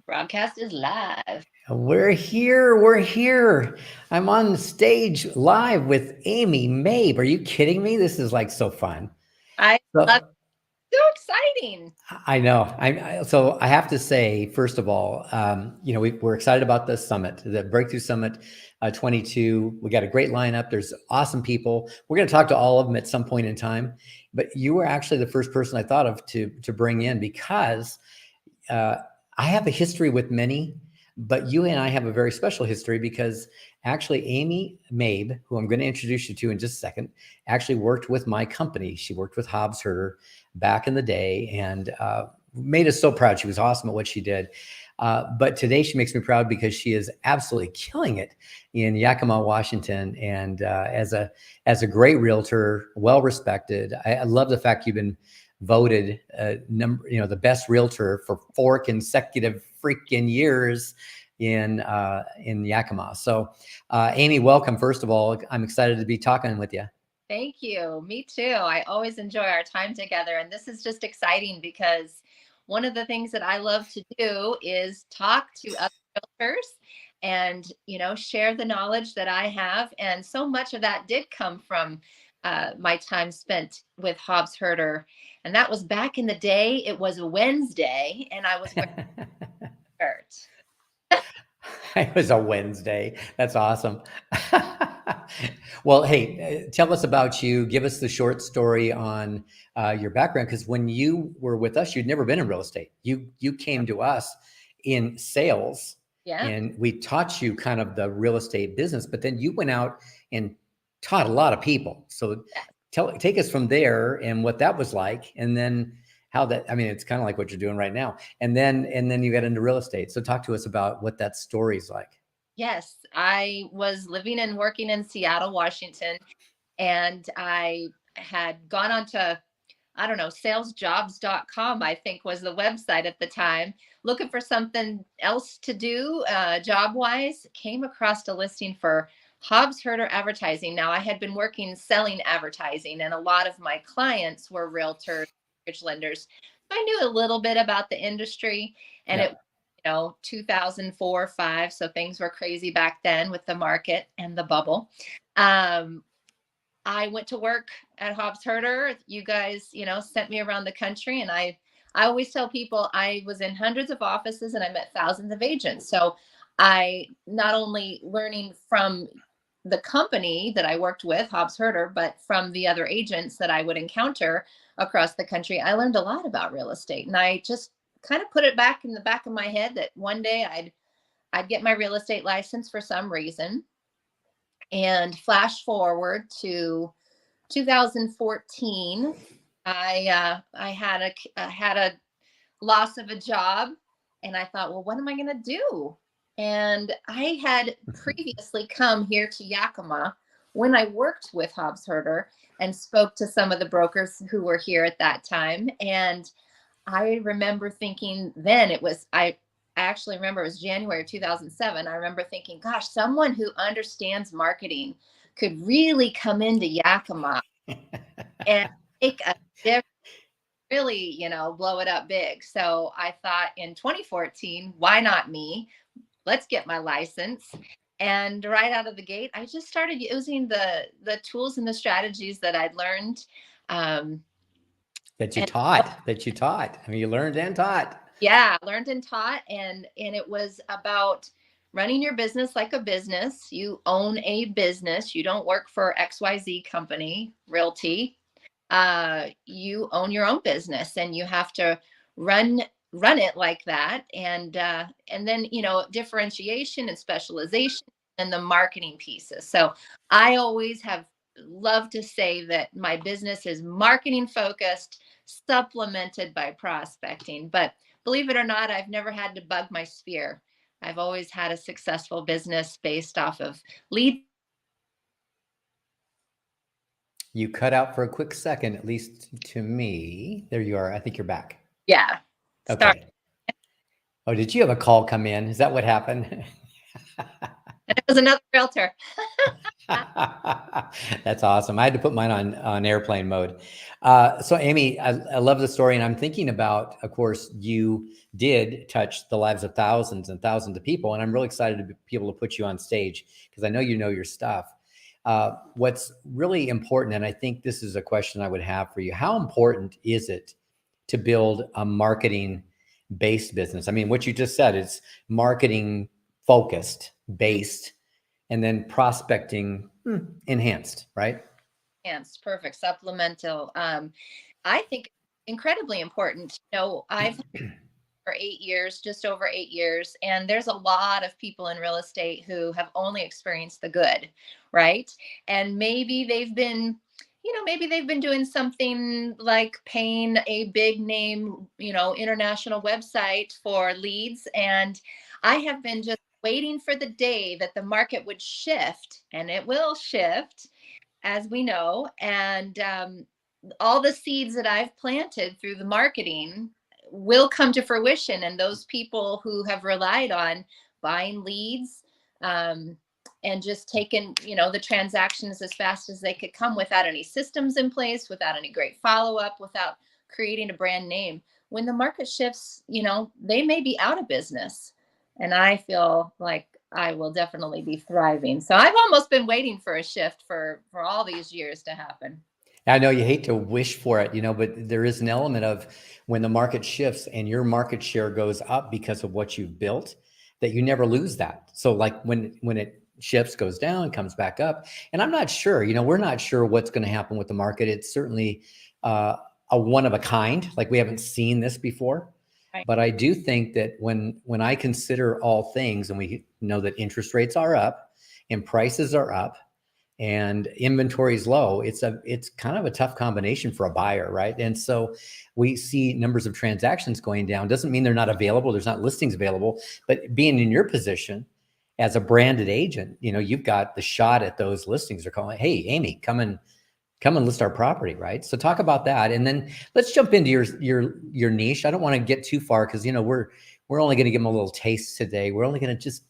Broadcast is live. We're here. We're here. I'm on stage live with Amy Maib. Are you kidding me? This is like so fun. I love So So exciting. I know. So I have to say, first of all, we're excited about this summit, the Breakthrough Summit 22. We got a great lineup. There's awesome people. We're going to talk to all of them at some point in time. But you were actually the first person I thought of to bring in because uh, I have a history with many, but you and I have a very special history because actually Amy Maib, who I'm going to introduce you to in just a second, actually worked with my company. She worked with Hobbs Herder back in the day and made us so proud. She was awesome at what she did. But today she makes me proud because she is absolutely killing it in Yakima, Washington, and as a great realtor, well respected. I love the fact you've been voted the best realtor for 4 consecutive freaking years in Yakima. So, Amy, welcome. First of all, I'm excited to be talking with you. Thank you. Me too. I always enjoy our time together. And this is just exciting because one of the things that I love to do is talk to other realtors and, share the knowledge that I have. And so much of that did come from my time spent with Hobbs Herder. And that was back in the day. It was a Wednesday and I was wearing a shirt. It was a Wednesday. That's awesome. Well, hey, tell us about you. Give us the short story on your background, because when you were with us, you'd never been in real estate. You came to us in sales, Yeah. and we taught you kind of the real estate business. But then you went out and taught a lot of people. So take us from there and what that was like, and then how that, I mean, it's kind of like what you're doing right now. And then you got into real estate. So talk to us about what that story's like. Yes, I was living and working in Seattle, Washington, and I had gone on to, I don't know, salesjobs.com, I think was the website at the time, looking for something else to do job wise. Came across a listing for Hobbs Herder advertising. Now, I had been working selling advertising, and a lot of my clients were realtors, mortgage lenders. So I knew a little bit about the industry, and Yeah. it 2004, 5. So things were crazy back then with the market and the bubble. Um, I went to work at Hobbs Herder. You guys, sent me around the country, and I always tell people I was in hundreds of offices and I met thousands of agents. So I not only learning from the company that I worked with, Hobbs Herder, but from the other agents that I would encounter across the country, I learned a lot about real estate. And I just kind of put it back in the back of my head that one day I'd get my real estate license for some reason. And flash forward to 2014, I had a loss of a job, and I thought, well, what am I going to do? And I had previously come here to Yakima when I worked with Hobbs Herder and spoke to some of the brokers who were here at that time. And I remember thinking then I actually remember it was January of 2007. I remember thinking, gosh, someone who understands marketing could really come into Yakima and make a difference, really, blow it up big. So I thought in 2014, why not me? Let's get my license. And right out of the gate, I just started using the tools and the strategies that I'd learned. Um, That you and taught. That you taught. I mean, you learned and taught. Yeah, learned and taught, and it was about running your business like a business. You own a business. You don't work for XYZ company, realty. You own your own business, and you have to run run it like that. And then differentiation and specialization and the marketing pieces. So I always have loved to say that my business is marketing focused, supplemented by prospecting. But believe it or not, I've never had to bug my sphere. I've always had a successful business based off of lead. You cut out for a quick second, at least to me. There you are. I think you're back. Yeah. Start. Okay. Oh, did you have a call come in? Is that what happened? It was another realtor. That's awesome. I had to put mine on airplane mode. So Amy, I love the story, and I'm thinking about, of course, you did touch the lives of thousands and thousands of people, and I'm really excited to be able to put you on stage because I know you know your stuff. What's really important, and I think this is a question I would have for you, how important is it to build a marketing-based business? I mean, what you just said, it's marketing focused, based, and then prospecting enhanced, right? Enhanced, perfect, supplemental. I think incredibly important. I've for 8 years, just over 8 years. And there's a lot of people in real estate who have only experienced the good, right? And maybe they've been doing something like paying a big name, international website for leads. And I have been just waiting for the day that the market would shift, and it will shift, as we know. And all the seeds that I've planted through the marketing will come to fruition. And those people who have relied on buying leads, and just taking, the transactions as fast as they could come without any systems in place, without any great follow up, without creating a brand name. When the market shifts, they may be out of business. And I feel like I will definitely be thriving. So I've almost been waiting for a shift for all these years to happen. I know you hate to wish for it, but there is an element of when the market shifts and your market share goes up because of what you've built, that you never lose that. So like when it shifts, goes down, comes back up. And I'm not sure, we're not sure what's going to happen with the market. It's certainly a one of a kind, like we haven't seen this before. Right. But I do think that when I consider all things, and we know that interest rates are up and prices are up, and inventory is low, it's kind of a tough combination for a buyer, right? And so we see numbers of transactions going down. Doesn't mean they're not available. There's not listings available, but being in your position as a branded agent, you've got the shot at those listings. They're calling, hey, Amy, come and list our property, right? So talk about that, and then let's jump into your niche. I don't want to get too far because we're only going to give them a little taste today. We're only going to just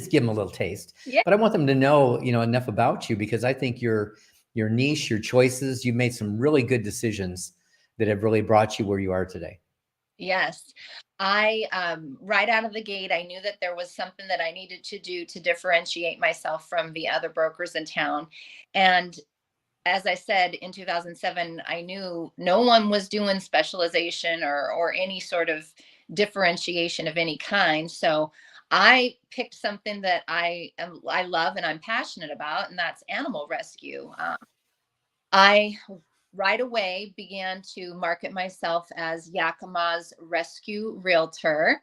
give them a little taste. Yeah. But I want them to know, enough about you, because I think your niche, your choices, you've made some really good decisions that have really brought you where you are today. Yes. I, right out of the gate, I knew that there was something that I needed to do to differentiate myself from the other brokers in town. And as I said, in 2007, I knew no one was doing specialization or any sort of differentiation of any kind. So I picked something that I love and I'm passionate about, and that's animal rescue. I right away began to market myself as Yakima's rescue realtor,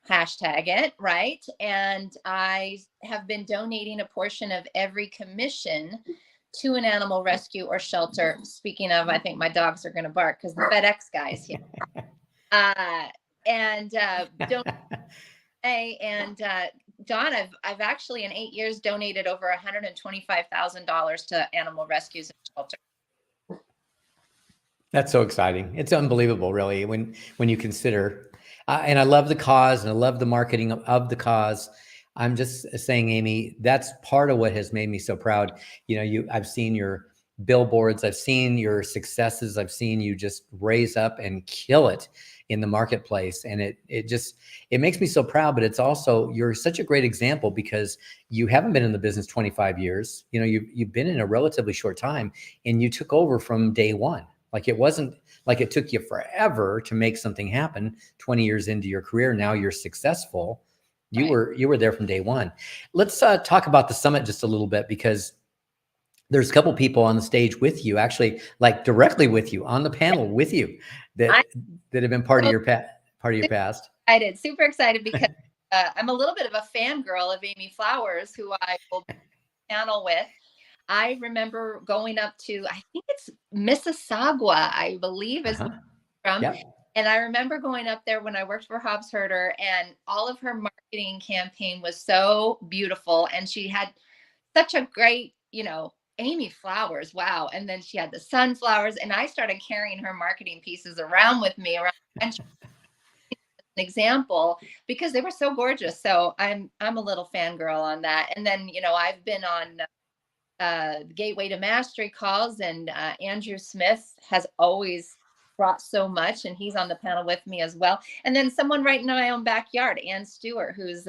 hashtag it, right? And I have been donating a portion of every commission to an animal rescue or shelter. Speaking of, I think my dogs are going to bark because the FedEx guy's here. Don, I've actually in 8 years donated over $125,000 to animal rescues and shelters. That's so exciting. It's unbelievable, really, when you consider. And I love the cause, and I love the marketing of the cause. I'm just saying, Amy, that's part of what has made me so proud. I've seen your billboards, I've seen your successes, I've seen you just raise up and kill it in the marketplace, and it makes me so proud. But it's also, you're such a great example because you haven't been in the business 25 years. You've been in a relatively short time, and you took over from day one. Like it wasn't like it took you forever to make something happen. 20 years into your career, now you're successful. You were there from day one. Let's talk about the summit just a little bit, because there's a couple people on the stage with you, actually, like directly with you on the panel with you, that have been part of your past. Super excited because I'm a little bit of a fangirl of Amy Flowers, who I will panel with. I remember going up to, I think it's Mississauga, I believe is from. Yep. And I remember going up there when I worked for Hobbs Herder, and all of her marketing campaign was so beautiful. And she had such a great, Amy Flowers, wow. And then she had the sunflowers, and I started carrying her marketing pieces around with me around an example because they were so gorgeous. So I'm a little fangirl on that. And then, I've been on Gateway to Mastery calls, and Andrew Smith has always brought so much, and he's on the panel with me as well. And then someone right in my own backyard, Ann Stewart, who's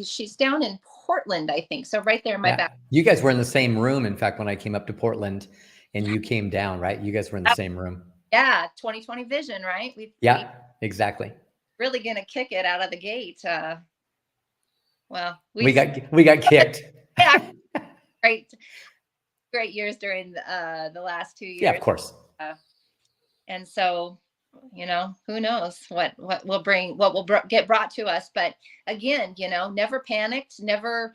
she's down in Portland, I think. So right there in my back. You guys were in the same room. In fact, when I came up to Portland and you came down, right? You guys were in the same room. Yeah, 2020 vision, right? Exactly. Really gonna kick it out of the gate. Well, we got kicked. Yeah, great years during the last 2 years. Yeah, of course. And so, who knows what will get brought to us. But again, never panicked, never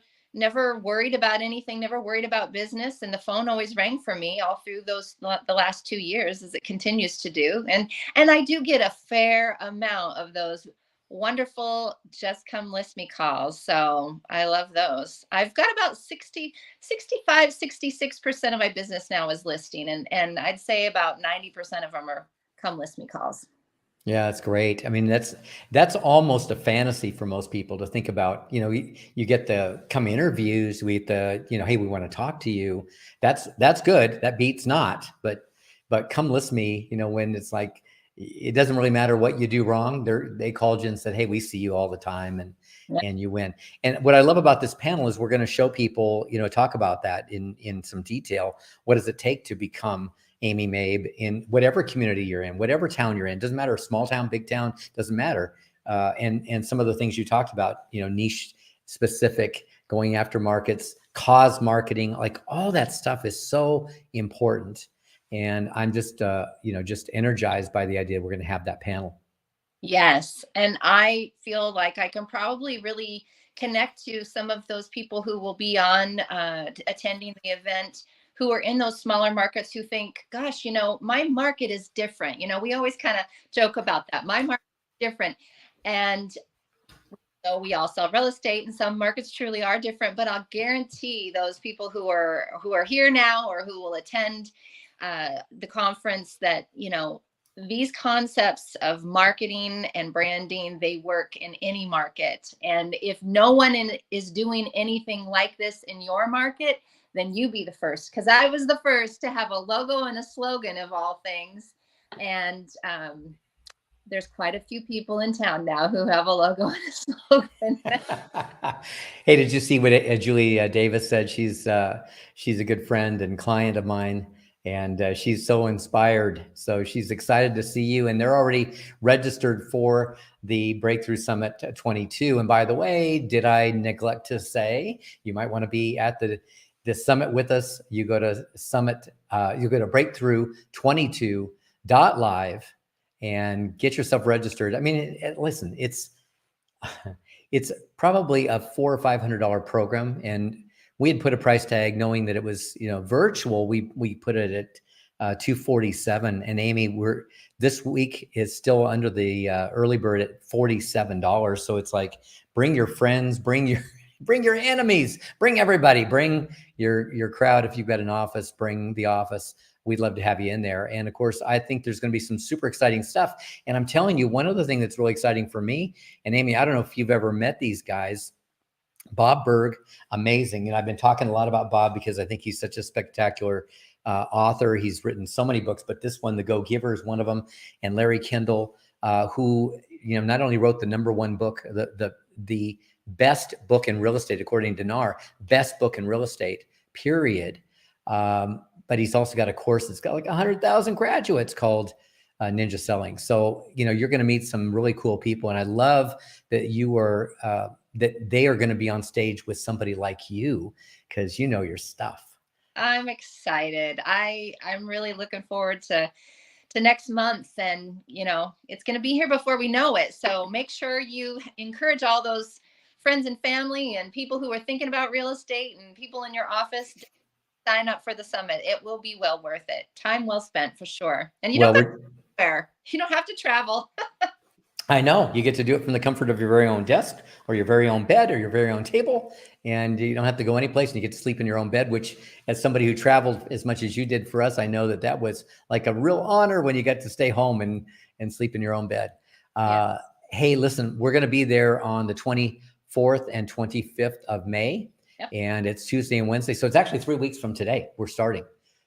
worried about anything, never worried about business. And the phone always rang for me all through the last 2 years, as it continues to do. And I do get a fair amount of those wonderful just come list me calls. So I love those. I've got about 66% of my business now is listing. And I'd say about 90% of them are come list me calls. Yeah, that's great. I mean, that's almost a fantasy for most people to think about. You get the come interviews with the, hey, we want to talk to you. That's good. That beats not, but come list me, when it's like, it doesn't really matter what you do wrong. They called you and said, hey, we see you all the time, and you win. And what I love about this panel is we're going to show people, talk about that in some detail. What does it take to become Amy Maib in whatever community you're in, whatever town you're in? Doesn't matter, small town, big town, doesn't matter. And some of the things you talked about, niche specific, going after markets, cause marketing, like all that stuff is so important. And I'm just, just energized by the idea we're going to have that panel. Yes. And I feel like I can probably really connect to some of those people who will be on attending the event, who are in those smaller markets, who think, gosh, my market is different. We always kind of joke about that. My market is different. And so we all sell real estate, and some markets truly are different, but I'll guarantee those people who are here now or who will attend the conference that, these concepts of marketing and branding, they work in any market. And if no one is doing anything like this in your market, then you be the first. Because I was the first to have a logo and a slogan of all things. And there's quite a few people in town now who have a logo and a slogan. Hey, did you see what Julie Davis said? She's a good friend and client of mine. And she's so inspired. So she's excited to see you. And they're already registered for the Breakthrough Summit 22. And by the way, did I neglect to say, you might want to be at the summit with us. You go to you go to breakthrough22.live and get yourself registered. I mean, listen, it's probably a $400 or $500 program. And we had put a price tag knowing that it was, virtual. We put it at $247. And Amy, this week is still under the early bird at $47. So it's like, bring your friends, bring your enemies, bring everybody, bring your crowd. If you've got an office, bring the office. We'd love to have you in there. And of course, I think there's going to be some super exciting stuff. And I'm telling you, one other thing that's really exciting for me, and Amy, I don't know if you've ever met these guys. Bob Berg, amazing. And I've been talking a lot about Bob because I think he's such a spectacular author. He's written so many books, but this one, The Go Giver, is one of them. And Larry Kendall, who, not only wrote the #1 book, the best book in real estate, according to NAR, best book in real estate, period. But he's also got a course that's got like 100,000 graduates called Ninja Selling. So, you're going to meet some really cool people. And I love that that they are going to be on stage with somebody like you, because you know your stuff. I'm excited. I'm really looking forward to next month. And, it's going to be here before we know it. So make sure you encourage all those friends and family and people who are thinking about real estate and people in your office to sign up for the summit. It will be well worth it. Time well spent for sure. And you don't have to travel. I know. You get to do it from the comfort of your very own desk or your very own bed or your very own table. And you don't have to go anyplace, and you get to sleep in your own bed, which, as somebody who traveled as much as you did for us, I know that was like a real honor when you get to stay home and sleep in your own bed. Hey, listen, we're going to be there on the 24th and 25th of May. Yep. And it's Tuesday and Wednesday. So it's actually 3 weeks from today. We're starting.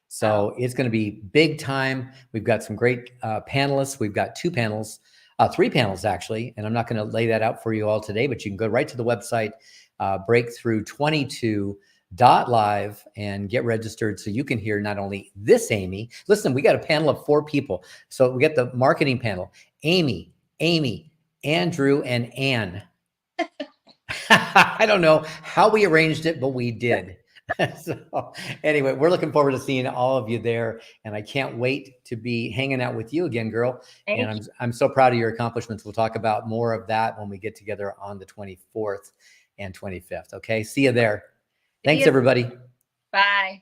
So it's going to be big time. We've got some great panelists. We've got 3 panels actually. And I'm not going to lay that out for you all today, but you can go right to the website, breakthrough22.live, and get registered so you can hear not only this Amy. Listen, we got a panel of 4 people. So we got the marketing panel, Amy, Andrew, and Ann. I don't know how we arranged it, but we did. So anyway, we're looking forward to seeing all of you there. And I can't wait to be hanging out with you again, girl. And I'm so proud of your accomplishments. We'll talk about more of that when we get together on the 24th and 25th. Okay. See you there. Thanks, everybody. Bye.